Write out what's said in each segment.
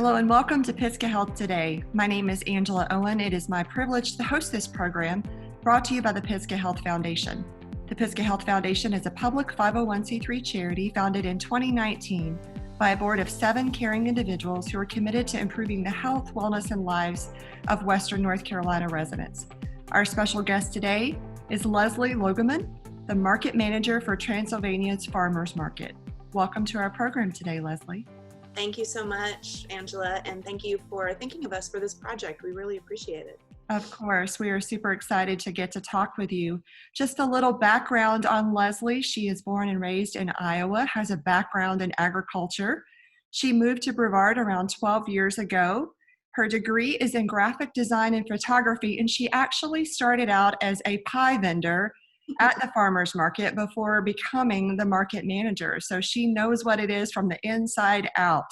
Hello and welcome to Pisgah Health Today. My name is Angela Owen. It is my privilege to host this program brought to you by the Pisgah Health Foundation. The Pisgah Health Foundation is a public 501c3 charity founded in 2019 by a board of 7 caring individuals who are committed to improving the health, wellness, and lives of Western North Carolina residents. Our special guest today is Leslie Logeman, the market manager for Transylvania's Farmers Market. Welcome to our program today, Leslie. Thank you so much, Angela, and thank you for thinking of us for this project. We really appreciate it. Of course, we are super excited to get to talk with you. Just a little background on Leslie. She is born and raised in Iowa, has a background in agriculture. She moved to Brevard around 12 years ago. Her degree is in graphic design and photography, and she actually started out as a pie vendor at the farmers market before becoming the market manager. So she knows what it is from the inside out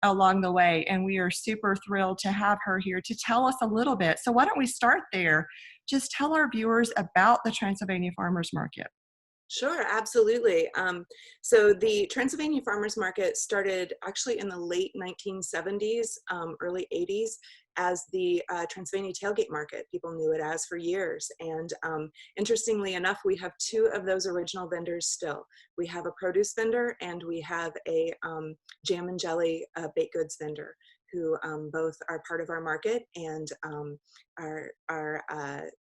along the way. And we are super thrilled to have her here to tell us a little bit. So why don't we start there? Just tell our viewers about the Transylvania Farmers Market. Sure, absolutely. So the Transylvania Farmers Market started actually in the late 1970s, early 80s as the Transylvania Tailgate Market. People knew it as for years. And interestingly enough, we have 2 of those original vendors still. We have a produce vendor and we have a jam and jelly baked goods vendor who both are part of our market and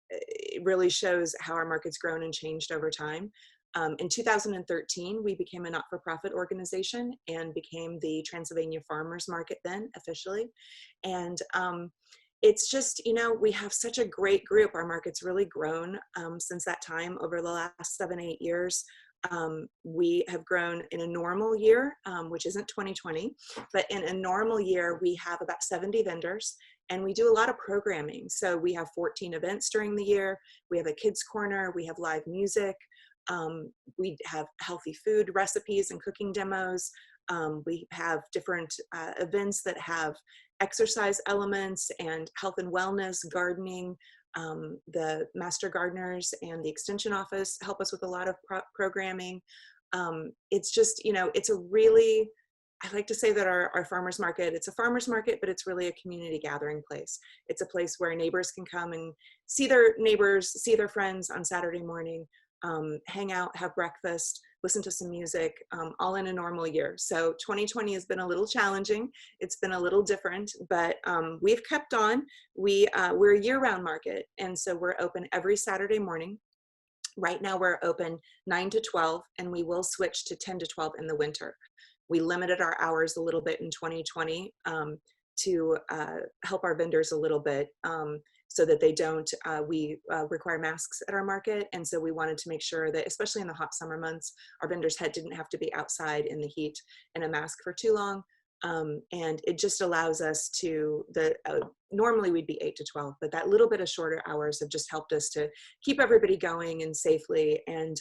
it really shows how our market's grown and changed over time. In 2013, we became a not-for-profit organization and became the Transylvania Farmers Market then officially. And it's just, we have such a great group. Our market's really grown since that time over the last 7-8 years. We have grown in a normal year, which isn't 2020, but in a normal year, we have about 70 vendors. And we do a lot of programming. So we have 14 events during the year. We have a kids corner. We have live music. We have healthy food recipes and cooking demos. We have different events that have exercise elements and health and wellness, gardening. The master gardeners and the extension office help us with a lot of programming. It's just, it's a really, I like to say that our farmers market, it's a farmers market, but it's really a community gathering place. It's a place where neighbors can come and see their neighbors, see their friends on Saturday morning, hang out, have breakfast, listen to some music, all in a normal year. So 2020 has been a little challenging. It's been a little different, but we've kept on. We're a year-round market, and so we're open every Saturday morning. Right now we're open 9 to 12, and we will switch to 10 to 12 in the winter. We limited our hours a little bit in 2020 to help our vendors a little bit so that they don't, we require masks at our market. And so we wanted to make sure that, especially in the hot summer months, our vendors didn't have to be outside in the heat in a mask for too long. And it just allows us to, normally we'd be 8 to 12, but that little bit of shorter hours have just helped us to keep everybody going and safely. And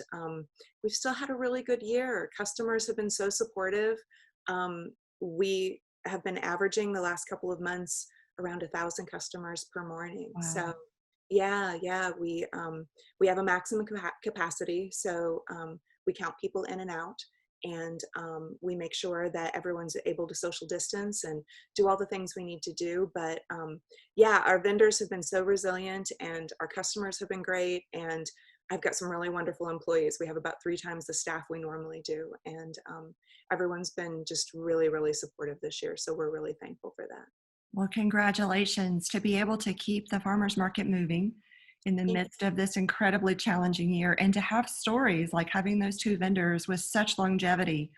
we've still had a really good year. Customers have been so supportive. We have been averaging the last couple of months around 1,000 customers per morning. Wow. So yeah, we have a maximum capacity. So we count people in and out. And we make sure that everyone's able to social distance and do all the things we need to do. But yeah, our vendors have been so resilient and our customers have been great. And I've got some really wonderful employees. We have about 3 times the staff we normally do. And everyone's been just really, really supportive this year. So we're really thankful for that. Well, congratulations to be able to keep the farmers market moving in the midst of this incredibly challenging year, and to have stories like having those 2 vendors with such longevity.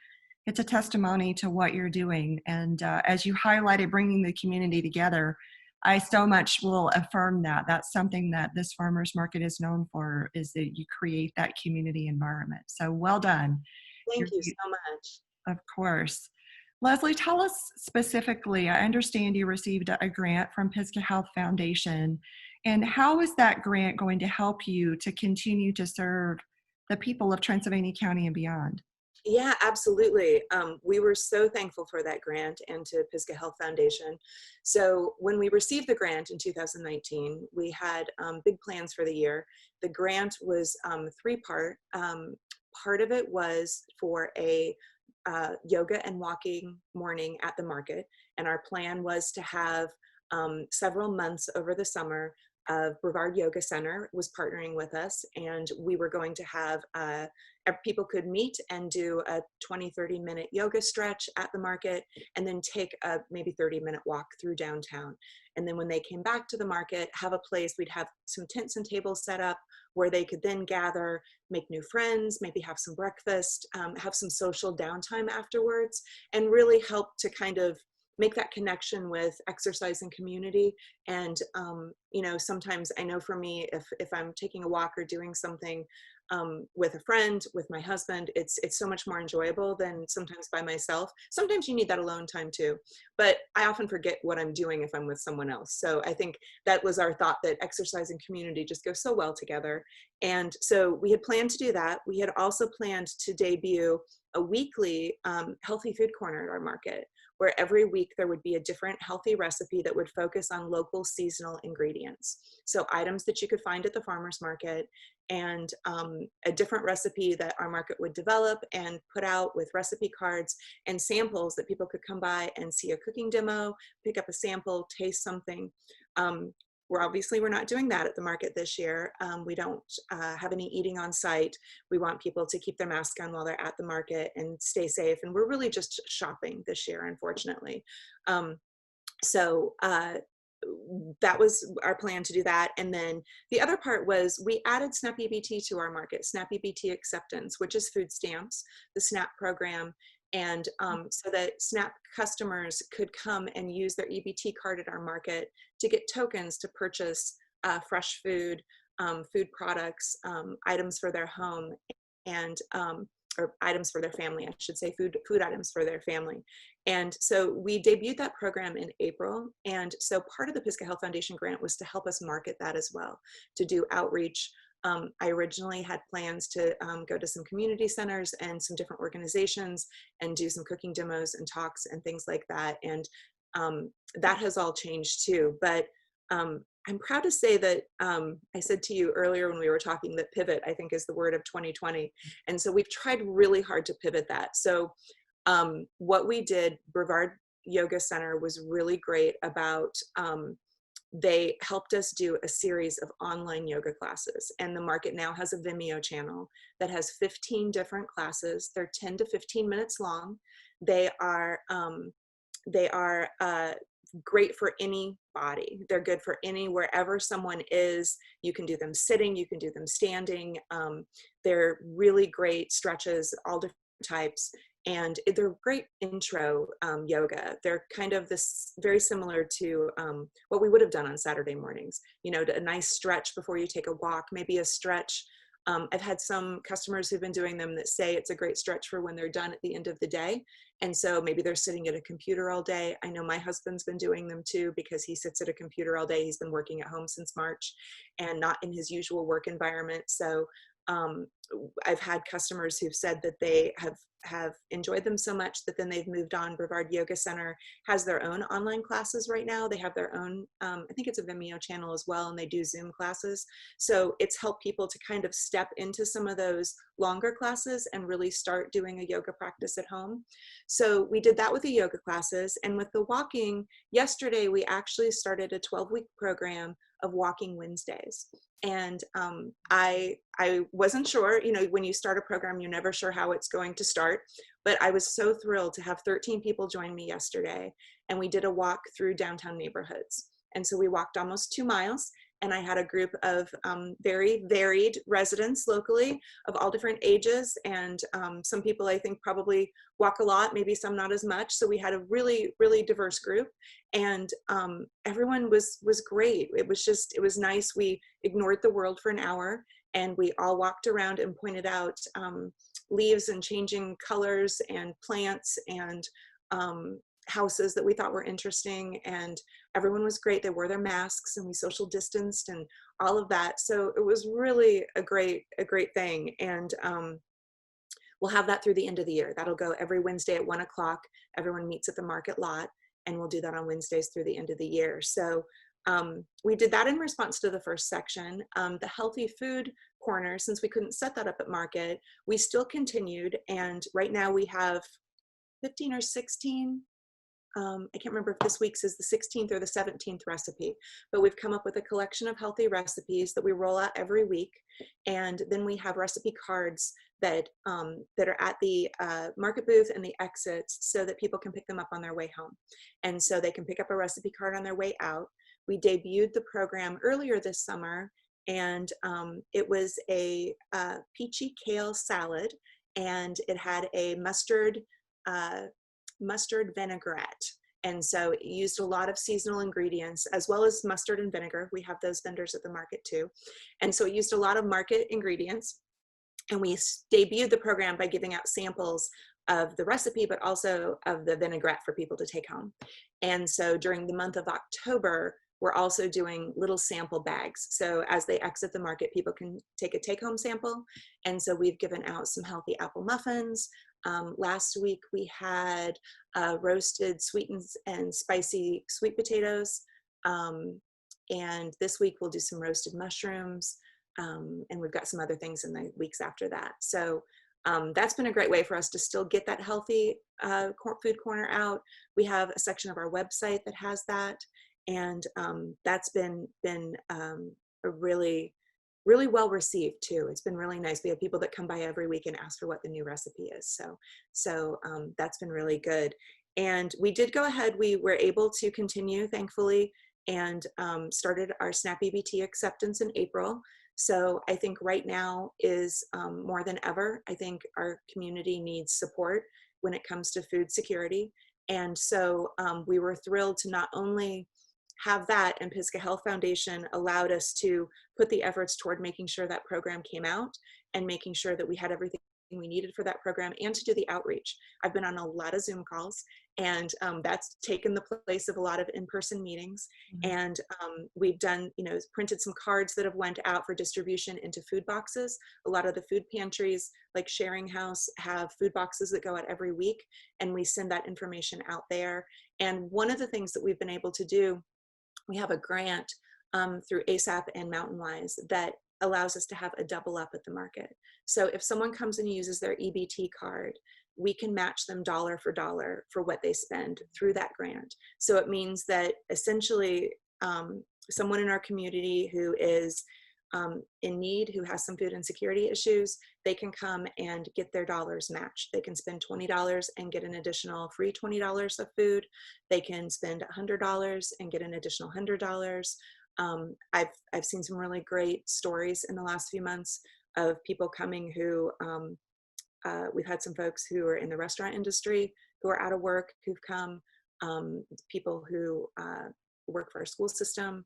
It's a testimony to what you're doing. And as you highlighted, bringing the community together, I so much will affirm that. That's something that this farmers market is known for, is that you create that community environment. So well done. Thank you so much. Of course. Leslie, tell us specifically, I understand you received a grant from Pisgah Health Foundation, and how is that grant going to help you to continue to serve the people of Transylvania County and beyond? Yeah, absolutely. We were so thankful for that grant and to Pisgah Health Foundation. So when we received the grant in 2019, we had big plans for the year. The grant was 3-part. Part of it was for a yoga and walking morning at the market. And our plan was to have several months over the summer of Brevard Yoga Center was partnering with us, and we were going to have people could meet and do a 20-30 minute yoga stretch at the market, and then take a maybe 30-minute walk through downtown. And then when they came back to the market, have a place, we'd have some tents and tables set up where they could then gather, make new friends, maybe have some breakfast, have some social downtime afterwards, and really help to kind of make that connection with exercise and community. And you know, sometimes I know for me, if I'm taking a walk or doing something with a friend, with my husband, it's so much more enjoyable than sometimes by myself. Sometimes you need that alone time too, but I often forget what I'm doing if I'm with someone else. So I think that was our thought, that exercise and community just go so well together. And so we had planned to do that. We had also planned to debut a weekly healthy food corner at our market, where every week there would be a different healthy recipe that would focus on local seasonal ingredients. So items that you could find at the farmer's market, and a different recipe that our market would develop and put out with recipe cards and samples that people could come by and see a cooking demo, pick up a sample, taste something. We're not doing that at the market this year. We don't have any eating on site. We want people to keep their mask on while they're at the market and stay safe. And we're really just shopping this year, unfortunately. So that was our plan to do that. And then the other part was we added SNAP EBT to our market, SNAP EBT acceptance, which is food stamps, the SNAP program. And so that SNAP customers could come and use their EBT card at our market to get tokens to purchase fresh food, food products, items for their home, and or items for their family, I should say, food items for their family. And so we debuted that program in April. And so part of the Pisgah Health Foundation grant was to help us market that as well, to do outreach. I originally had plans to go to some community centers and some different organizations and do some cooking demos and talks and things like that. And that has all changed too. But I'm proud to say that I said to you earlier when we were talking that pivot, I think, is the word of 2020. And so we've tried really hard to pivot that. So what we did, Brevard Yoga Center was really great about, they helped us do a series of online yoga classes. And the market now has a Vimeo channel that has 15 different classes. They're 10 to 15 minutes long. They are great for any body. They're good for wherever someone is. You can do them sitting, you can do them standing. They're really great stretches, all different types. And they're great intro yoga. They're kind of this very similar to what we would have done on Saturday mornings. You know, a nice stretch before you take a walk, maybe a stretch. I've had some customers who've been doing them that say it's a great stretch for when they're done at the end of the day. And so maybe they're sitting at a computer all day. I know my husband's been doing them too, because he sits at a computer all day. He's been working at home since March and not in his usual work environment. So I've had customers who've said that they have enjoyed them so much that then they've moved on. Brevard Yoga Center has their own online classes right now. They have their own, I think it's a Vimeo channel as well, and they do Zoom classes. So it's helped people to kind of step into some of those longer classes and really start doing a yoga practice at home. So we did that with the yoga classes. And with the walking, yesterday we actually started a 12-week program of walking Wednesdays. And I wasn't sure, you know, when you start a program, you're never sure how it's going to start, but I was so thrilled to have 13 people join me yesterday. And we did a walk through downtown neighborhoods. And so we walked almost 2 miles, and I had a group of very varied residents locally of all different ages. And some people I think probably walk a lot, maybe some not as much. So we had a really, really diverse group, and everyone was great. It was nice. We ignored the world for an hour, and we all walked around and pointed out leaves and changing colors and plants and houses that we thought were interesting. And everyone was great. They wore their masks, and we social distanced and all of that. So it was really a great thing. And we'll have that through the end of the year. That'll go every Wednesday at 1 o'clock. Everyone meets at the market lot, and we'll do that on Wednesdays through the end of the year. So we did that in response to the first section. The healthy food corner, since we couldn't set that up at market, we still continued. And right now we have 15 or 16. I can't remember if this week's is the 16th or the 17th recipe, but we've come up with a collection of healthy recipes that we roll out every week. And then we have recipe cards that are at the market booth and the exits so that people can pick them up on their way home. And so they can pick up a recipe card on their way out. We debuted the program earlier this summer, and it was a peachy kale salad, and it had a mustard vinaigrette. And so it used a lot of seasonal ingredients as well as mustard and vinegar. We have those vendors at the market too. And so it used a lot of market ingredients. And we debuted the program by giving out samples of the recipe, but also of the vinaigrette for people to take home. And so during the month of October, we're also doing little sample bags. So as they exit the market, people can take a take-home sample. And so we've given out some healthy apple muffins. Last week we had roasted sweet and spicy sweet potatoes. And this week we'll do some roasted mushrooms. And we've got some other things in the weeks after that. So that's been a great way for us to still get that healthy food corner out. We have a section of our website that has that. And that's been a really well received too. It's been really nice. We have people that come by every week and ask for what the new recipe is. So that's been really good. And we did go ahead. We were able to continue, thankfully, and started our SNAP EBT acceptance in April. So I think right now is more than ever, I think our community needs support when it comes to food security. And so we were thrilled to not only have that, and Pisgah Health Foundation allowed us to put the efforts toward making sure that program came out and making sure that we had everything we needed for that program, and to do the outreach. I've been on a lot of Zoom calls, and that's taken the place of a lot of in-person meetings. Mm-hmm. And we've done, printed some cards that have went out for distribution into food boxes. A lot of the food pantries, like Sharing House, have food boxes that go out every week, and we send that information out there. And one of the things that we've been able to do, we have a grant through ASAP and Mountain Wise that allows us to have a double up at the market. So if someone comes and uses their EBT card, we can match them dollar for dollar for what they spend through that grant. So it means that essentially someone in our community who is in need, who has some food insecurity issues, they can come and get their dollars matched. They can spend $20 and get an additional free $20 of food. They can spend $100 and get an additional $100. I've seen some really great stories in the last few months of people coming who, we've had some folks who are in the restaurant industry who are out of work who've come, people who work for our school system,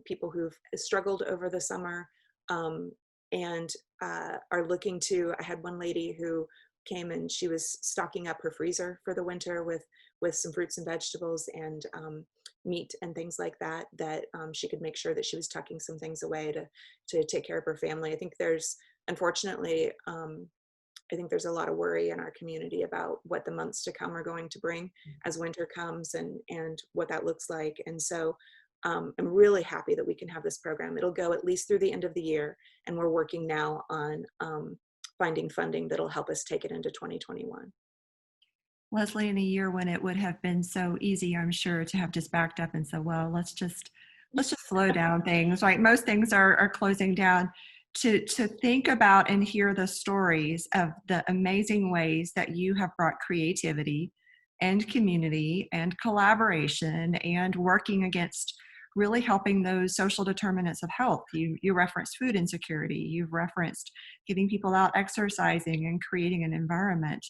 people who've struggled over the summer and are looking to, I had one lady who came and she was stocking up her freezer for the winter with some fruits and vegetables and meat and things like that, she could make sure that she was tucking some things away to take care of her family. I think there's, unfortunately, I think there's a lot of worry in our community about what the months to come are going to bring as winter comes and what that looks like. And so I'm really happy that we can have this program. It'll go at least through the end of the year, and we're working now on finding funding that'll help us take it into 2021. Leslie, in a year when it would have been so easy, I'm sure, to have just backed up and said, well, let's just slow down things, right? Most things are closing down. To think about and hear the stories of the amazing ways that you have brought creativity and community and collaboration and working against really helping those social determinants of health. You referenced food insecurity. You've referenced getting people out exercising and creating an environment.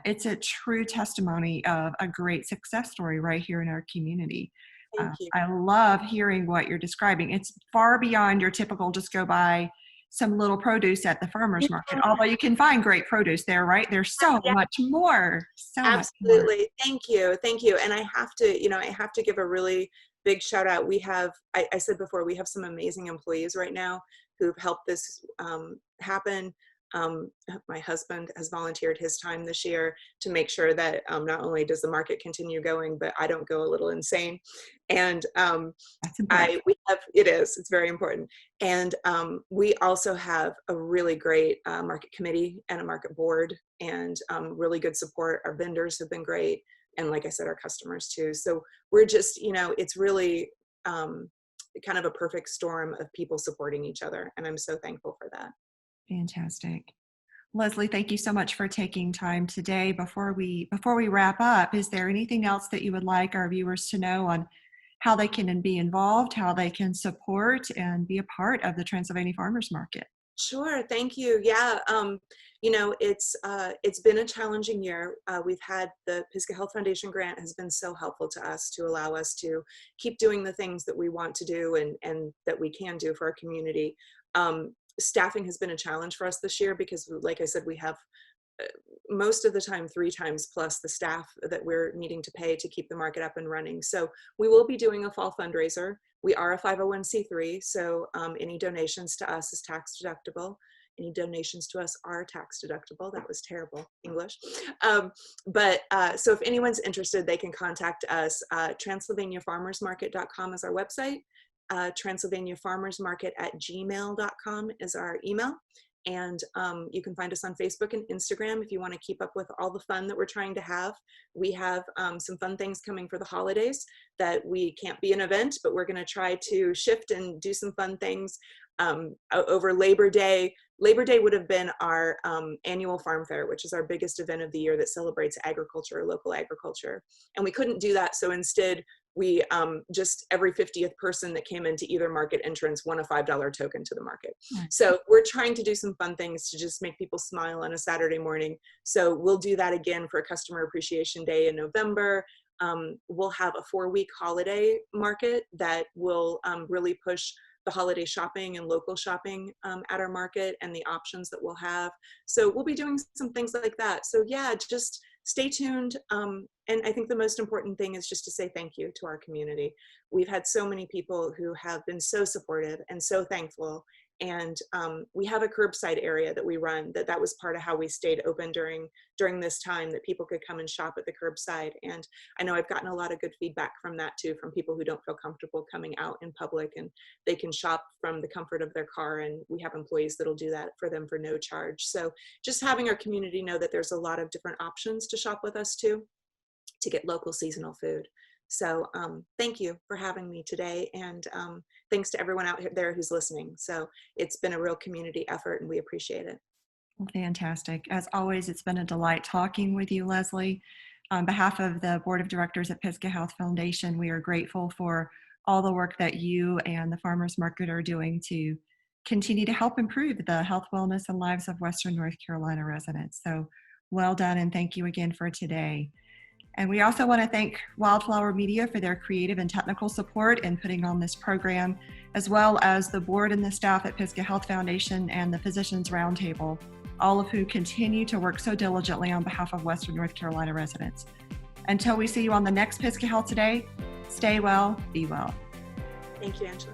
It's a true testimony of a great success story right here in our community. Thank you. I love hearing what you're describing. It's far beyond your typical just go buy some little produce at the farmer's market, although you can find great produce there, right? There's so much more. Absolutely. Thank you. And I have to give a really big shout out. We have, I said before, we have some amazing employees right now who've helped this happen. My husband has volunteered his time this year to make sure that not only does the market continue going, but I don't go a little insane. And That's important. it's very important. And we also have a really great market committee and a market board, and really good support. Our vendors have been great. And like I said, our customers too. So we're just, it's really kind of a perfect storm of people supporting each other. And I'm so thankful for that. Fantastic. Leslie, thank you so much for taking time today. Before we wrap up, is there anything else that you would like our viewers to know on how they can be involved, how they can support and be a part of the Transylvania Farmers Market? Sure, thank you. Yeah, it's been a challenging year. We've had the Pisgah Health Foundation grant has been so helpful to us to allow us to keep doing the things that we want to do and that we can do for our community. Staffing has been a challenge for us this year because, like I said, we have most of the time 3 times plus the staff that we're needing to pay to keep the market up and running. So we will be doing a fall fundraiser. We are a 501c3, so any donations to us is tax deductible. Any donations to us are tax deductible. That was terrible English. So if anyone's interested, they can contact us. TransylvaniaFarmersMarket.com is our website. TransylvaniaFarmersMarket@gmail.com is our email. And you can find us on Facebook and Instagram if you want to keep up with all the fun that we're trying to have. We have some fun things coming for the holidays that we can't be an event, but we're going to try to shift and do some fun things over Labor Day. Labor Day would have been our annual farm fair, which is our biggest event of the year that celebrates agriculture, local agriculture. And we couldn't do that. So instead, we just every 50th person that came into either market entrance won a $5 token to the market. So we're trying to do some fun things to just make people smile on a Saturday morning. So we'll do that again for Customer Appreciation Day in November. We'll have a 4-week holiday market that will really push the holiday shopping and local shopping at our market and the options that we'll have. So we'll be doing some things like that. So yeah, just stay tuned. And I think the most important thing is just to say thank you to our community. We've had so many people who have been so supportive and so thankful. And we have a curbside area that we run, that was part of how we stayed open during this time, that people could come and shop at the curbside. And I know I've gotten a lot of good feedback from that too, from people who don't feel comfortable coming out in public, and they can shop from the comfort of their car. And we have employees that'll do that for them for no charge. So just having our community know that there's a lot of different options to shop with us too, to get local seasonal food. So thank you for having me today, and thanks to everyone out there who's listening. So it's been a real community effort, and we appreciate it. Well, fantastic. As always, it's been a delight talking with you, Leslie. On behalf of the Board of Directors at Pisgah Health Foundation, we are grateful for all the work that you and the Farmers Market are doing to continue to help improve the health, wellness, and lives of Western North Carolina residents. So well done, and thank you again for today. And we also want to thank Wildflower Media for their creative and technical support in putting on this program, as well as the board and the staff at Pisgah Health Foundation and the Physicians Roundtable, all of who continue to work so diligently on behalf of Western North Carolina residents. Until we see you on the next Pisgah Health Today, stay well, be well. Thank you, Angela.